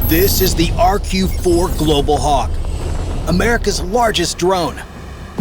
This is the RQ-4 Global Hawk, America's largest drone.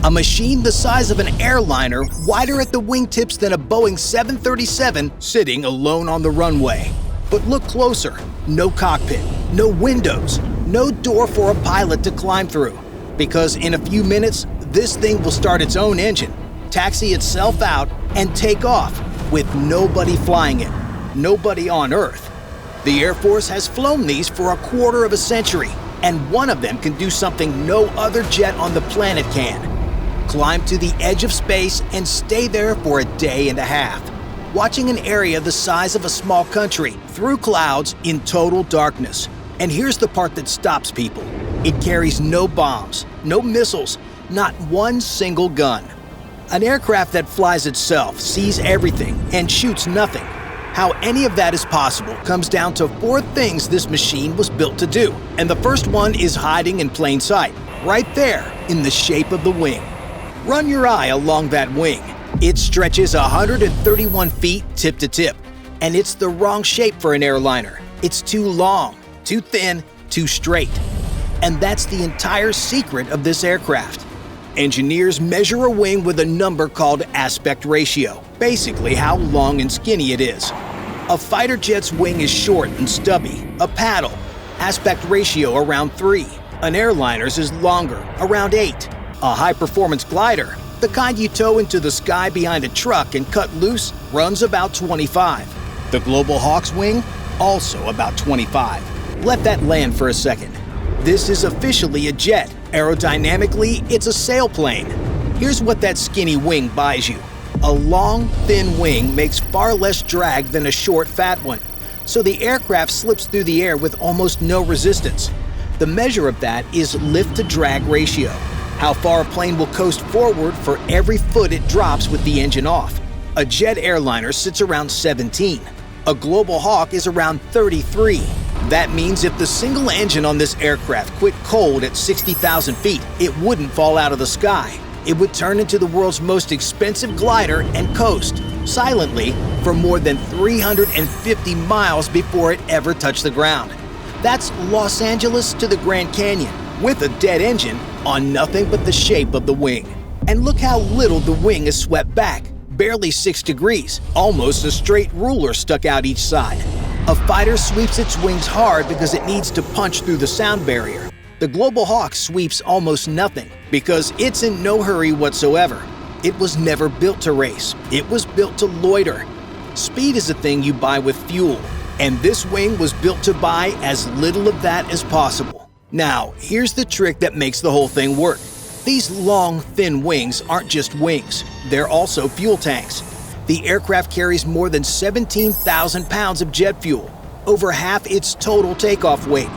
A machine the size of an airliner, wider at the wingtips than a Boeing 737, sitting alone on the runway. But look closer. No cockpit, no windows, no door for a pilot to climb through. Because in a few minutes, this thing will start its own engine, taxi itself out, and take off, with nobody flying it. Nobody on Earth. The Air Force has flown these for a quarter of a century, and one of them can do something no other jet on the planet can. Climb to the edge of space and stay there for a day and a half, watching an area the size of a small country through clouds in total darkness. And here's the part that stops people. It carries no bombs, no missiles, not one single gun. An aircraft that flies itself, sees everything, and shoots nothing. How any of that is possible comes down to 4 things this machine was built to do. And the first one is hiding in plain sight, right there in the shape of the wing. Run your eye along that wing. It stretches 131 feet tip to tip, and it's the wrong shape for an airliner. It's too long, too thin, too straight. And that's the entire secret of this aircraft. Engineers measure a wing with a number called aspect ratio, basically how long and skinny it is. A fighter jet's wing is short and stubby, a paddle, aspect ratio around 3. An airliner's is longer, around 8. A high-performance glider, the kind you tow into the sky behind a truck and cut loose, runs about 25. The Global Hawk's wing, also about 25. Let that land for a second. This is officially a jet. Aerodynamically, it's a sailplane. Here's what that skinny wing buys you. A long, thin wing makes far less drag than a short, fat one, so the aircraft slips through the air with almost no resistance. The measure of that is lift-to-drag ratio, how far a plane will coast forward for every foot it drops with the engine off. A jet airliner sits around 17. A Global Hawk is around 33. That means if the single engine on this aircraft quit cold at 60,000 feet, it wouldn't fall out of the sky. It would turn into the world's most expensive glider and coast, silently, for more than 350 miles before it ever touched the ground. That's Los Angeles to the Grand Canyon, with a dead engine on nothing but the shape of the wing. And look how little the wing is swept back, barely 6 degrees, almost a straight ruler stuck out each side. A fighter sweeps its wings hard because it needs to punch through the sound barrier. The Global Hawk sweeps almost nothing because it's in no hurry whatsoever. It was never built to race. It was built to loiter. Speed is a thing you buy with fuel, and this wing was built to buy as little of that as possible. Now, here's the trick that makes the whole thing work. These long, thin wings aren't just wings. They're also fuel tanks. The aircraft carries more than 17,000 pounds of jet fuel, over half its total takeoff weight,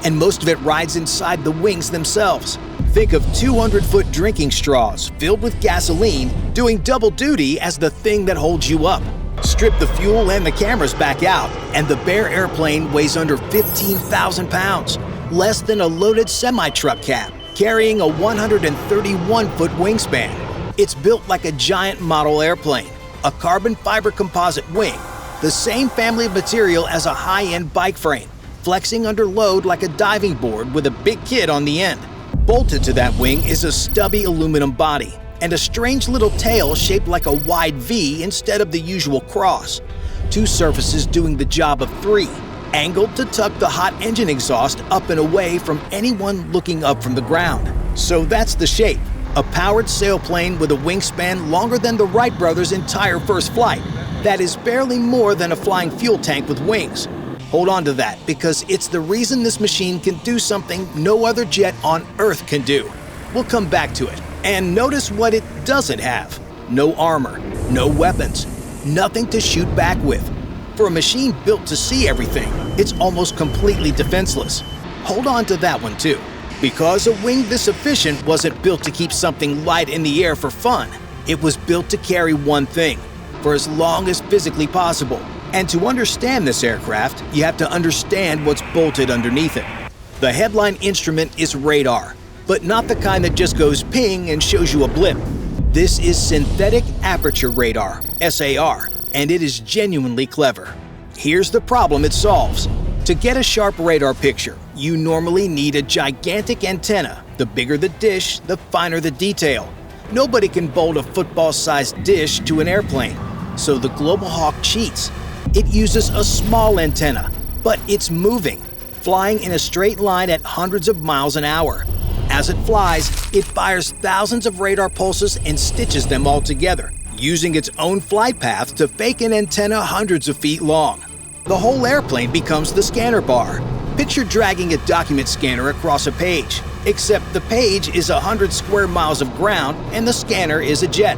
and most of it rides inside the wings themselves. Think of 200-foot drinking straws filled with gasoline doing double duty as the thing that holds you up. Strip the fuel and the cameras back out, and the bare airplane weighs under 15,000 pounds, less than a loaded semi-truck cab, carrying a 131-foot wingspan. It's built like a giant model airplane. A carbon fiber composite wing, the same family of material as a high-end bike frame, flexing under load like a diving board with a big kit on the end. Bolted to that wing is a stubby aluminum body and a strange little tail shaped like a wide V instead of the usual cross. 2 surfaces doing the job of 3, angled to tuck the hot engine exhaust up and away from anyone looking up from the ground. So that's the shape. A powered sailplane with a wingspan longer than the Wright brothers' entire first flight. That is barely more than a flying fuel tank with wings. Hold on to that, because it's the reason this machine can do something no other jet on Earth can do. We'll come back to it. And notice what it doesn't have. No armor, no weapons, nothing to shoot back with. For a machine built to see everything, it's almost completely defenseless. Hold on to that one too. Because a wing this efficient wasn't built to keep something light in the air for fun. It was built to carry one thing, for as long as physically possible. And to understand this aircraft, you have to understand what's bolted underneath it. The headline instrument is radar, but not the kind that just goes ping and shows you a blip. This is synthetic aperture radar, SAR, and it is genuinely clever. Here's the problem it solves. To get a sharp radar picture, you normally need a gigantic antenna. The bigger the dish, the finer the detail. Nobody can bolt a football-sized dish to an airplane, so the Global Hawk cheats. It uses a small antenna, but it's moving, flying in a straight line at hundreds of miles an hour. As it flies, it fires thousands of radar pulses and stitches them all together, using its own flight path to fake an antenna hundreds of feet long. The whole airplane becomes the scanner bar. Picture dragging a document scanner across a page, except the page is 100 square miles of ground and the scanner is a jet.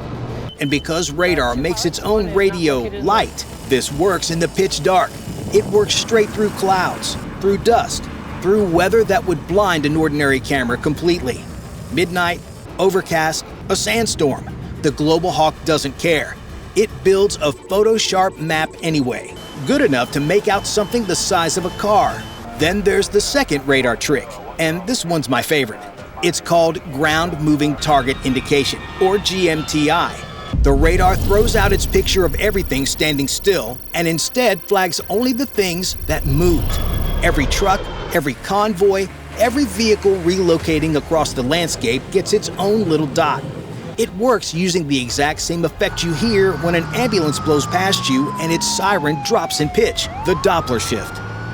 And because radar makes its own radio light, this works in the pitch dark. It works straight through clouds, through dust, through weather that would blind an ordinary camera completely. Midnight, overcast, a sandstorm. The Global Hawk doesn't care. It builds a photo-sharp map anyway, good enough to make out something the size of a car. Then there's the second radar trick, and this one's my favorite. It's called Ground Moving Target Indication, or GMTI. The radar throws out its picture of everything standing still and instead flags only the things that move. Every truck, every convoy, every vehicle relocating across the landscape gets its own little dot. It works using the exact same effect you hear when an ambulance blows past you and its siren drops in pitch, the Doppler shift.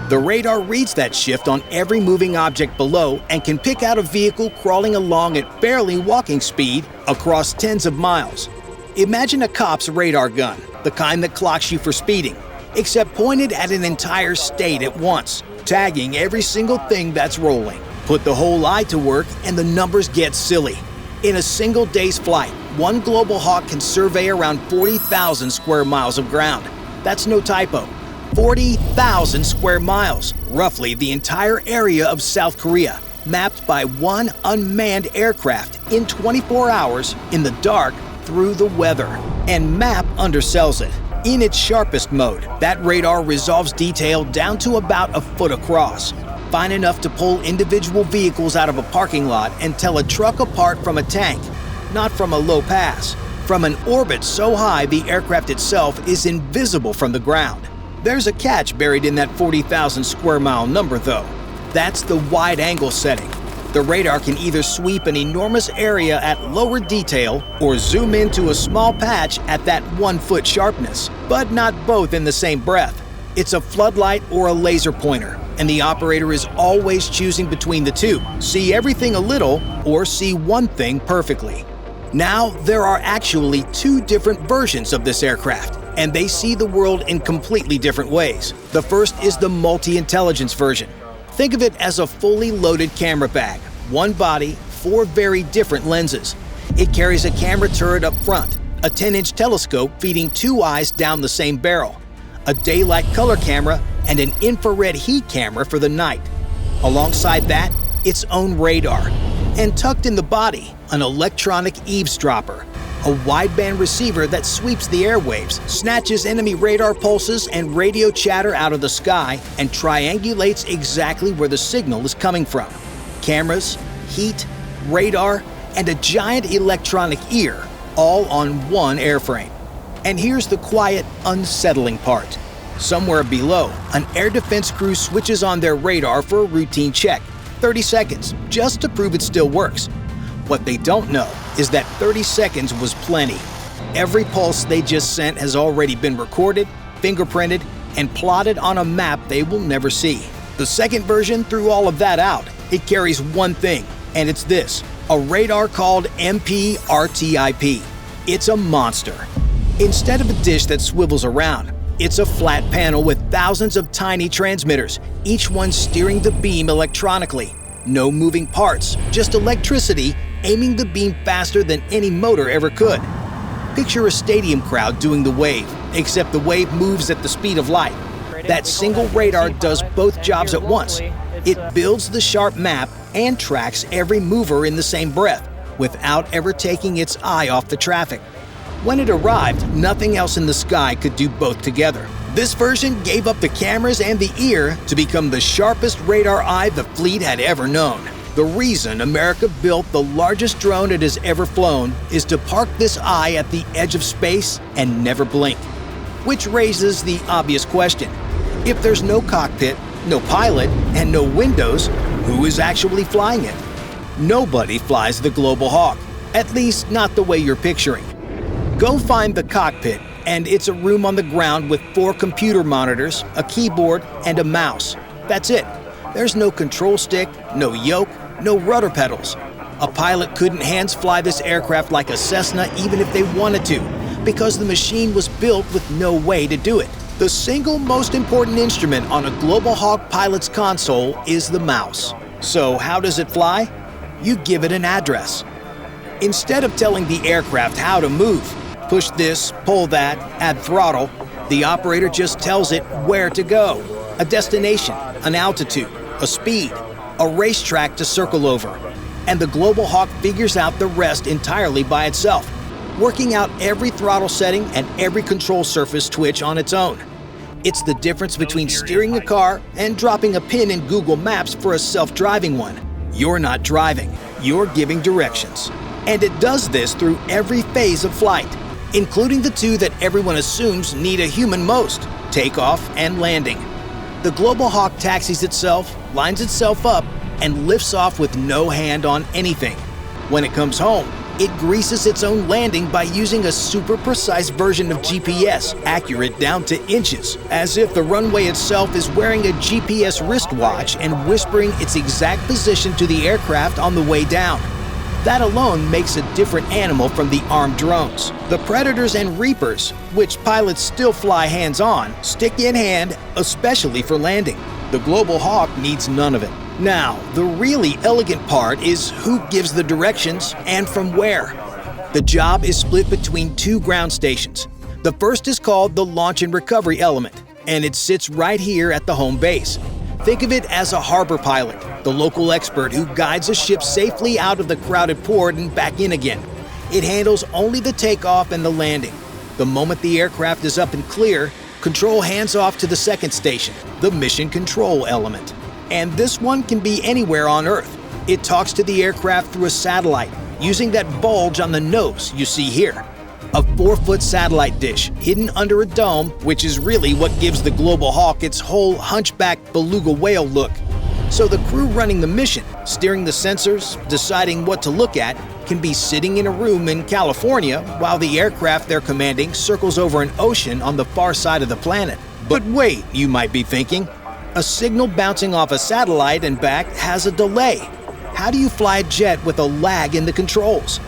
The radar reads that shift on every moving object below and can pick out a vehicle crawling along at barely walking speed across tens of miles. Imagine a cop's radar gun, the kind that clocks you for speeding, except pointed at an entire state at once, tagging every single thing that's rolling. Put the whole eye to work and the numbers get silly. In a single day's flight, one Global Hawk can survey around 40,000 square miles of ground. That's no typo. 40,000 square miles, roughly the entire area of South Korea, mapped by one unmanned aircraft in 24 hours in the dark through the weather. And map undersells it. In its sharpest mode, that radar resolves detail down to about a foot across, fine enough to pull individual vehicles out of a parking lot and tell a truck apart from a tank, not from a low pass, from an orbit so high the aircraft itself is invisible from the ground. There's a catch buried in that 40,000 square mile number though. That's the wide angle setting. The radar can either sweep an enormous area at lower detail or zoom into a small patch at that 1 foot sharpness, but not both in the same breath. It's a floodlight or a laser pointer, and the operator is always choosing between the two, see everything a little or see one thing perfectly. Now, there are actually two different versions of this aircraft, and they see the world in completely different ways. The first is the multi-intelligence version. Think of it as a fully loaded camera bag, one body, 4 very different lenses. It carries a camera turret up front, a 10-inch telescope feeding 2 eyes down the same barrel, a daylight color camera, and an infrared heat camera for the night. Alongside that, its own radar. And tucked in the body, an electronic eavesdropper, a wideband receiver that sweeps the airwaves, snatches enemy radar pulses and radio chatter out of the sky, and triangulates exactly where the signal is coming from. Cameras, heat, radar, and a giant electronic ear, all on one airframe. And here's the quiet, unsettling part. Somewhere below, an air defense crew switches on their radar for a routine check, 30 seconds, just to prove it still works. What they don't know is that 30 seconds was plenty. Every pulse they just sent has already been recorded, fingerprinted, and plotted on a map they will never see. The second version threw all of that out. It carries one thing, and it's this, a radar called MP-RTIP. It's a monster. Instead of a dish that swivels around, it's a flat panel with thousands of tiny transmitters, each one steering the beam electronically. No moving parts, just electricity aiming the beam faster than any motor ever could. Picture a stadium crowd doing the wave, except the wave moves at the speed of light. That single radar does both jobs at once. It builds the sharp map and tracks every mover in the same breath, without ever taking its eye off the traffic. When it arrived, nothing else in the sky could do both together. This version gave up the cameras and the ear to become the sharpest radar eye the fleet had ever known. The reason America built the largest drone it has ever flown is to park this eye at the edge of space and never blink. Which raises the obvious question. If there's no cockpit, no pilot, and no windows, who is actually flying it? Nobody flies the Global Hawk, at least not the way you're picturing. Go find the cockpit, and it's a room on the ground with 4 computer monitors, a keyboard, and a mouse. That's it. There's no control stick, no yoke, no rudder pedals. A pilot couldn't hands fly this aircraft like a Cessna even if they wanted to, because the machine was built with no way to do it. The single most important instrument on a Global Hawk pilot's console is the mouse. So how does it fly? You give it an address. Instead of telling the aircraft how to move, push this, pull that, add throttle, the operator just tells it where to go. A destination, an altitude, a speed, a racetrack to circle over. And the Global Hawk figures out the rest entirely by itself, working out every throttle setting and every control surface twitch on its own. It's the difference between steering a car and dropping a pin in Google Maps for a self-driving one. You're not driving, you're giving directions. And it does this through every phase of flight, including the 2 that everyone assumes need a human most: takeoff and landing. The Global Hawk taxis itself, lines itself up, and lifts off with no hand on anything. When it comes home, it greases its own landing by using a super precise version of GPS, accurate down to inches, as if the runway itself is wearing a GPS wristwatch and whispering its exact position to the aircraft on the way down. That alone makes a different animal from the armed drones. The Predators and Reapers, which pilots still fly hands-on, stick in hand, especially for landing. The Global Hawk needs none of it. Now, the really elegant part is who gives the directions and from where. The job is split between 2 ground stations. The first is called the Launch and Recovery Element, and it sits right here at the home base. Think of it as a harbor pilot, the local expert who guides a ship safely out of the crowded port and back in again. It handles only the takeoff and the landing. The moment the aircraft is up and clear, control hands off to the second station, the Mission Control Element. And this one can be anywhere on Earth. It talks to the aircraft through a satellite, using that bulge on the nose you see here. A 4-foot satellite dish hidden under a dome, which is really what gives the Global Hawk its whole hunchback beluga whale look. So the crew running the mission, steering the sensors, deciding what to look at, can be sitting in a room in California while the aircraft they're commanding circles over an ocean on the far side of the planet. But wait, you might be thinking, a signal bouncing off a satellite and back has a delay. How do you fly a jet with a lag in the controls?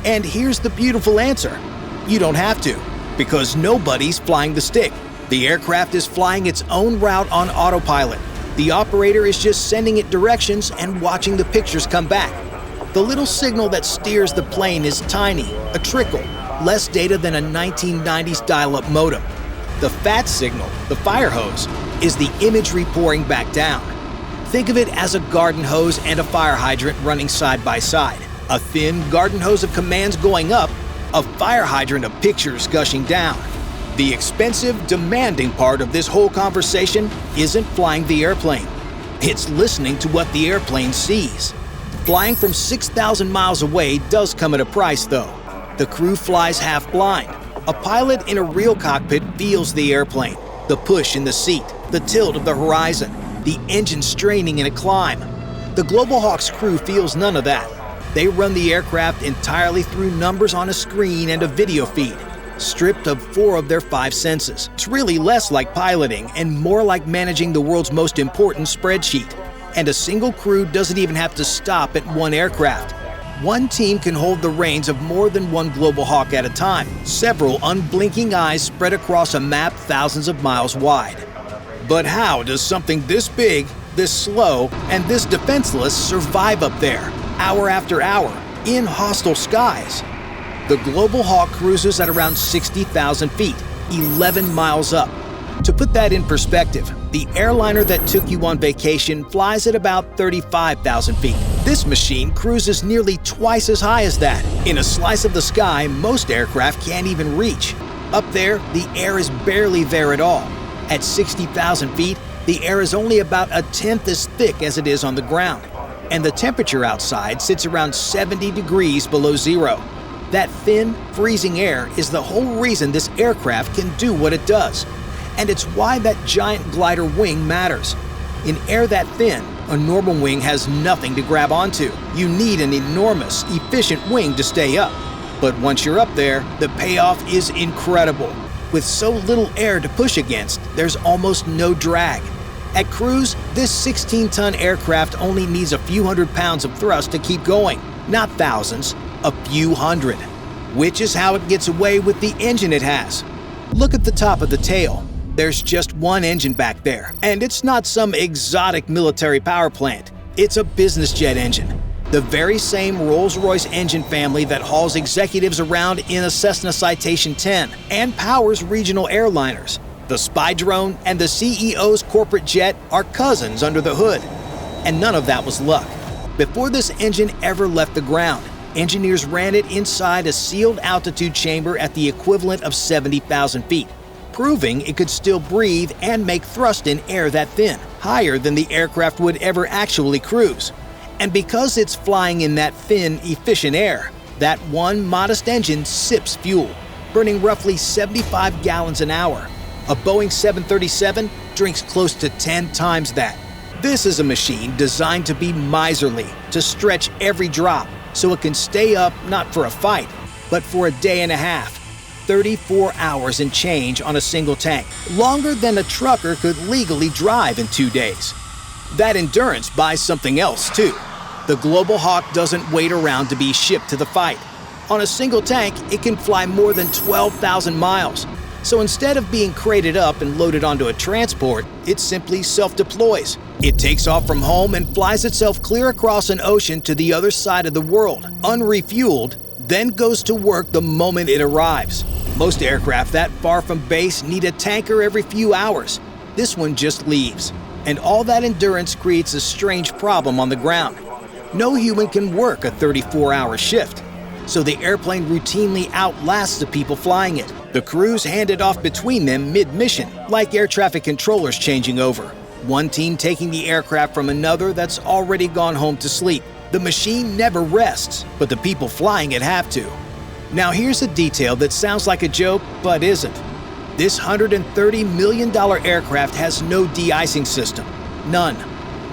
And here's the beautiful answer. You don't have to, because nobody's flying the stick. The aircraft is flying its own route on autopilot. The operator is just sending it directions and watching the pictures come back. The little signal that steers the plane is tiny, a trickle, less data than a 1990s dial-up modem. The fat signal, the fire hose, is the imagery pouring back down. Think of it as a garden hose and a fire hydrant running side by side. A thin garden hose of commands going up, a fire hydrant of pictures gushing down. The expensive, demanding part of this whole conversation isn't flying the airplane. It's listening to what the airplane sees. Flying from 6,000 miles away does come at a price, though. The crew flies half blind. A pilot in a real cockpit feels the airplane, the push in the seat, the tilt of the horizon, the engine straining in a climb. The Global Hawk's crew feels none of that. They run the aircraft entirely through numbers on a screen and a video feed, stripped of 4 of their 5 senses. It's really less like piloting and more like managing the world's most important spreadsheet. And a single crew doesn't even have to stop at one aircraft. One team can hold the reins of more than one Global Hawk at a time, several unblinking eyes spread across a map thousands of miles wide. But how does something this big, this slow, and this defenseless survive up there, hour after hour, in hostile skies? The Global Hawk cruises at around 60,000 feet, 11 miles up. To put that in perspective, the airliner that took you on vacation flies at about 35,000 feet. This machine cruises nearly twice as high as that, in a slice of the sky most aircraft can't even reach. Up there, the air is barely there at all. At 60,000 feet, the air is only about a tenth as thick as it is on the ground, and the temperature outside sits around 70 degrees below zero. That thin, freezing air is the whole reason this aircraft can do what it does. And it's why that giant glider wing matters. In air that thin, a normal wing has nothing to grab onto. You need an enormous, efficient wing to stay up. But once you're up there, the payoff is incredible. With so little air to push against, there's almost no drag. At cruise, this 16-ton aircraft only needs a few hundred pounds of thrust to keep going. Not thousands, a few hundred. Which is how it gets away with the engine it has. Look at the top of the tail. There's just one engine back there, and it's not some exotic military power plant. It's a business jet engine. The very same Rolls-Royce engine family that hauls executives around in a Cessna Citation 10 and powers regional airliners. The spy drone and the CEO's corporate jet are cousins under the hood. And none of that was luck. Before this engine ever left the ground, engineers ran it inside a sealed altitude chamber at the equivalent of 70,000 feet, proving it could still breathe and make thrust in air that thin, higher than the aircraft would ever actually cruise. And because it's flying in that thin, efficient air, that one modest engine sips fuel, burning roughly 75 gallons an hour. A Boeing 737 drinks close to 10 times that. This is a machine designed to be miserly, to stretch every drop, so it can stay up not for a fight, but for a day and a half. 34 hours and change on a single tank, longer than a trucker could legally drive in 2 days. That endurance buys something else, too. The Global Hawk doesn't wait around to be shipped to the fight. On a single tank, it can fly more than 12,000 miles. So instead of being crated up and loaded onto a transport, it simply self-deploys. It takes off from home and flies itself clear across an ocean to the other side of the world, unrefueled, then goes to work the moment it arrives. Most aircraft that far from base need a tanker every few hours. This one just leaves. And all that endurance creates a strange problem on the ground. No human can work a 34-hour shift. So the airplane routinely outlasts the people flying it. The crews hand it off between them mid-mission, like air traffic controllers changing over. One team taking the aircraft from another that's already gone home to sleep. The machine never rests, but the people flying it have to. Now here's a detail that sounds like a joke, but isn't. This $130 million aircraft has no de-icing system. None.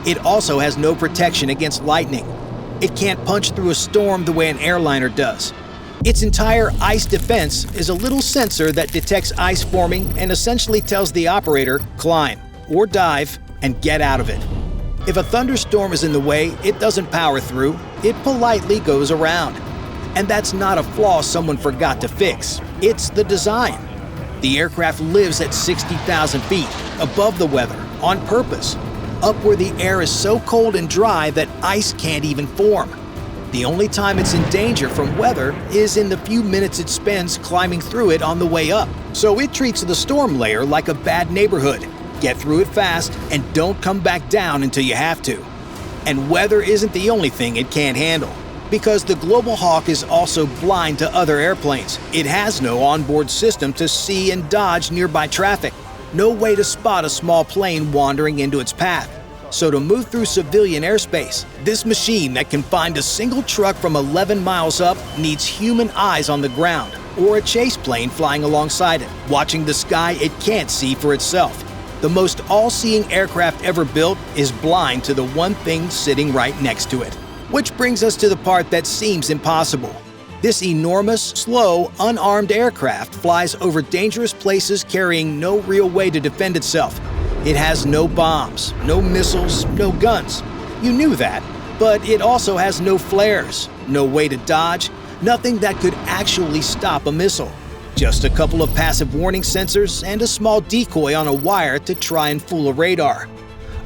It also has no protection against lightning. It can't punch through a storm the way an airliner does. Its entire ice defense is a little sensor that detects ice forming and essentially tells the operator, climb or dive and get out of it. If a thunderstorm is in the way, it doesn't power through, it politely goes around. And that's not a flaw someone forgot to fix. It's the design. The aircraft lives at 60,000 feet, above the weather, on purpose, up where the air is so cold and dry that ice can't even form. The only time it's in danger from weather is in the few minutes it spends climbing through it on the way up. So it treats the storm layer like a bad neighborhood. Get through it fast and don't come back down until you have to. And weather isn't the only thing it can't handle. Because the Global Hawk is also blind to other airplanes. It has no onboard system to see and dodge nearby traffic. No way to spot a small plane wandering into its path. So to move through civilian airspace, this machine that can find a single truck from 11 miles up needs human eyes on the ground, or a chase plane flying alongside it, watching the sky it can't see for itself. The most all-seeing aircraft ever built is blind to the one thing sitting right next to it. Which brings us to the part that seems impossible. This enormous, slow, unarmed aircraft flies over dangerous places carrying no real way to defend itself. It has no bombs, no missiles, no guns. You knew that, but it also has no flares, no way to dodge, nothing that could actually stop a missile. Just a couple of passive warning sensors and a small decoy on a wire to try and fool a radar.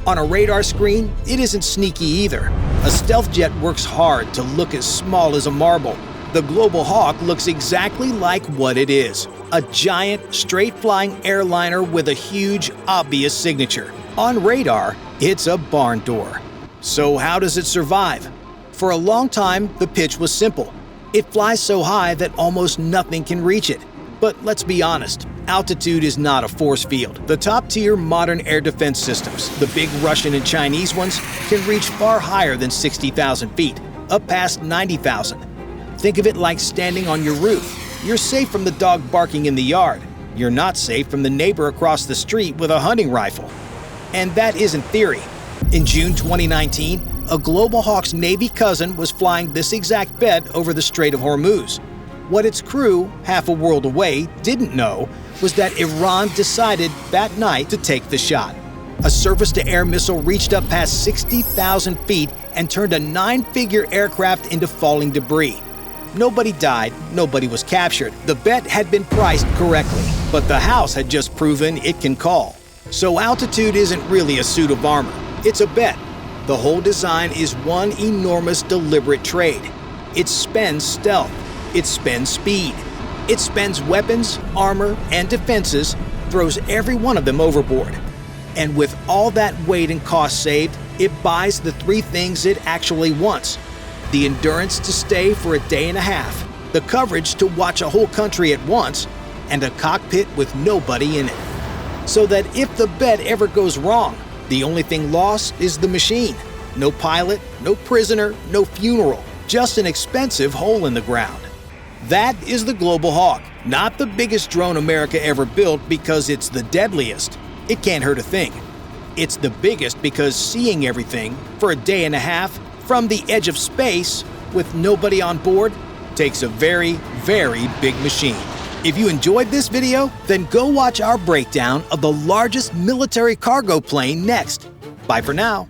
On a radar screen, it isn't sneaky either. A stealth jet works hard to look as small as a marble. The Global Hawk looks exactly like what it is. A giant, straight-flying airliner with a huge, obvious signature. On radar, it's a barn door. So how does it survive? For a long time, the pitch was simple. It flies so high that almost nothing can reach it. But let's be honest, altitude is not a force field. The top-tier modern air defense systems, the big Russian and Chinese ones, can reach far higher than 60,000 feet, up past 90,000. Think of it like standing on your roof. You're safe from the dog barking in the yard. You're not safe from the neighbor across the street with a hunting rifle. And that isn't theory. In June 2019, a Global Hawk's Navy cousin was flying this exact bed over the Strait of Hormuz. What its crew, half a world away, didn't know was that Iran decided that night to take the shot. A surface-to-air missile reached up past 60,000 feet and turned a 9-figure aircraft into falling debris. Nobody died, nobody was captured. The bet had been priced correctly, but the house had just proven it can call. So altitude isn't really a suit of armor, it's a bet. The whole design is one enormous deliberate trade. It spends stealth, it spends speed, it spends weapons, armor, and defenses, throws every one of them overboard. And with all that weight and cost saved, it buys the three things it actually wants: the endurance to stay for a day and a half, the coverage to watch a whole country at once, and a cockpit with nobody in it. So that if the bet ever goes wrong, the only thing lost is the machine. No pilot, no prisoner, no funeral, just an expensive hole in the ground. That is the Global Hawk, not the biggest drone America ever built because it's the deadliest. It can't hurt a thing. It's the biggest because seeing everything for a day and a half from the edge of space with nobody on board takes a very, very big machine. If you enjoyed this video, then go watch our breakdown of the largest military cargo plane next. Bye for now.